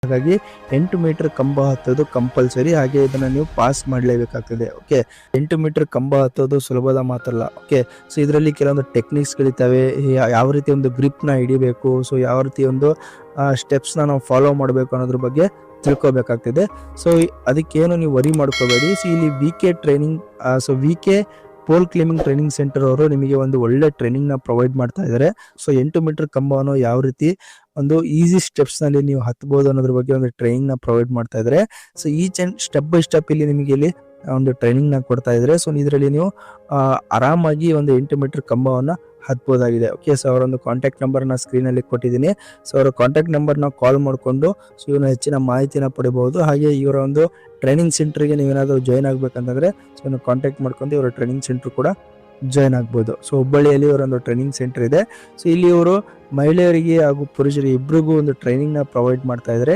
ಹಾಗಾಗಿ 8 ಮೀಟರ್ ಕಂಬ ಹತ್ತೋದು ಕಂಪಲ್ಸರಿ, ಹಾಗೆ ಇದನ್ನ ನೀವು ಪಾಸ್ ಮಾಡಲೇಬೇಕಾಗ್ತದೆ. ಓಕೆ, 8 ಮೀಟರ್ ಕಂಬ ಹತ್ತೋದು ಸುಲಭದ ಮಾತಲ್ಲ. ಓಕೆ, ಸೊ ಇದರಲ್ಲಿ ಕೆಲವೊಂದು ಟೆಕ್ನಿಕ್ಸ್ಗಳಿದ್ದಾವೆ. ಯಾವ ರೀತಿ ಒಂದು ಗ್ರಿಪ್ನ ಹಿಡಿಬೇಕು, ಸೊ ಯಾವ ರೀತಿ ಒಂದು ಸ್ಟೆಪ್ಸ್ನ ನಾವು ಫಾಲೋ ಮಾಡಬೇಕು ಅನ್ನೋದ್ರ ಬಗ್ಗೆ ತಿಳ್ಕೊಬೇಕಾಗ್ತದೆ. ಸೊ ಅದಕ್ಕೇನು ನೀವು ವರಿ ಮಾಡ್ಕೋಬೇಡಿ. ಸೊ ಇಲ್ಲಿ VK training, so VK pole climbing training centre ಅವರು ನಿಮಗೆ ಒಂದು ಒಳ್ಳೆ ಟ್ರೈನಿಂಗ್ನ ಪ್ರೊವೈಡ್ ಮಾಡ್ತಾ ಇದ್ದಾರೆ. ಸೊ 8 ಮೀಟರ್ ಕಂಬವನ್ನು ಯಾವ ರೀತಿ ಒಂದು ಈಸಿ ಸ್ಟೆಪ್ಸ್ನಲ್ಲಿ ನೀವು ಹತ್ಬೋದು ಅನ್ನೋದ್ರ ಬಗ್ಗೆ ಒಂದು ಟ್ರೈನಿಂಗ್ನ ಪ್ರೊವೈಡ್ ಮಾಡ್ತಾ ಇದ್ದಾರೆ. So each and step by step ಇಲ್ಲಿ ನಿಮಗೆ ಇಲ್ಲಿ ಒಂದು ಟ್ರೈನಿಂಗ್ನ ಕೊಡ್ತಾ ಇದ್ದಾರೆ. ಸೊ ಇದರಲ್ಲಿ ನೀವು ಆರಾಮಾಗಿ ಒಂದು 8 ಮೀಟರ್ ಕಂಬವನ್ನು ಹತ್ಬೋದಾಗಿದೆ. ಓಕೆ, ಸೊ ಅವರೊಂದು ಕಾಂಟ್ಯಾಕ್ಟ್ ನಂಬರ್ನ ಸ್ಕ್ರೀನಲ್ಲಿ ಕೊಟ್ಟಿದ್ದೀನಿ. ಸೊ ಅವರ ಕಾಂಟ್ಯಾಕ್ಟ್ ನಂಬರ್ನ ಕಾಲ್ ಮಾಡಿಕೊಂಡು ಸೊ ಇವನ್ನ ಹೆಚ್ಚಿನ ಮಾಹಿತಿನ ಪಡಿಬಹುದು. ಹಾಗೆ ಇವರ ಒಂದು ಟ್ರೈನಿಂಗ್ ಸೆಂಟರ್ಗೆ ನೀವೇನಾದರೂ ಜಾಯ್ನ್ ಆಗಬೇಕಂತಂದರೆ ಸೊ ಇವನ್ನ ಕಾಂಟ್ಯಾಕ್ಟ್ ಮಾಡ್ಕೊಂಡು ಇವರ ಟ್ರೈನಿಂಗ್ ಸೆಂಟರ್ ಕೂಡ ಜಾಯ್ನ್ ಆಗ್ಬೋದು. ಸೊ ಹುಬ್ಬಳ್ಳಿಯಲ್ಲಿ ಇವರೊಂದು ಟ್ರೈನಿಂಗ್ ಸೆಂಟರ್ ಇದೆ. ಸೊ ಇಲ್ಲಿ ಇವರು ಮಹಿಳೆಯರಿಗೆ ಹಾಗೂ ಪುರುಷರಿಗೆ ಇಬ್ಬರಿಗೂ ಒಂದು ಟ್ರೈನಿಂಗ್ನ ಪ್ರೊವೈಡ್ ಮಾಡ್ತಾ ಇದ್ದಾರೆ.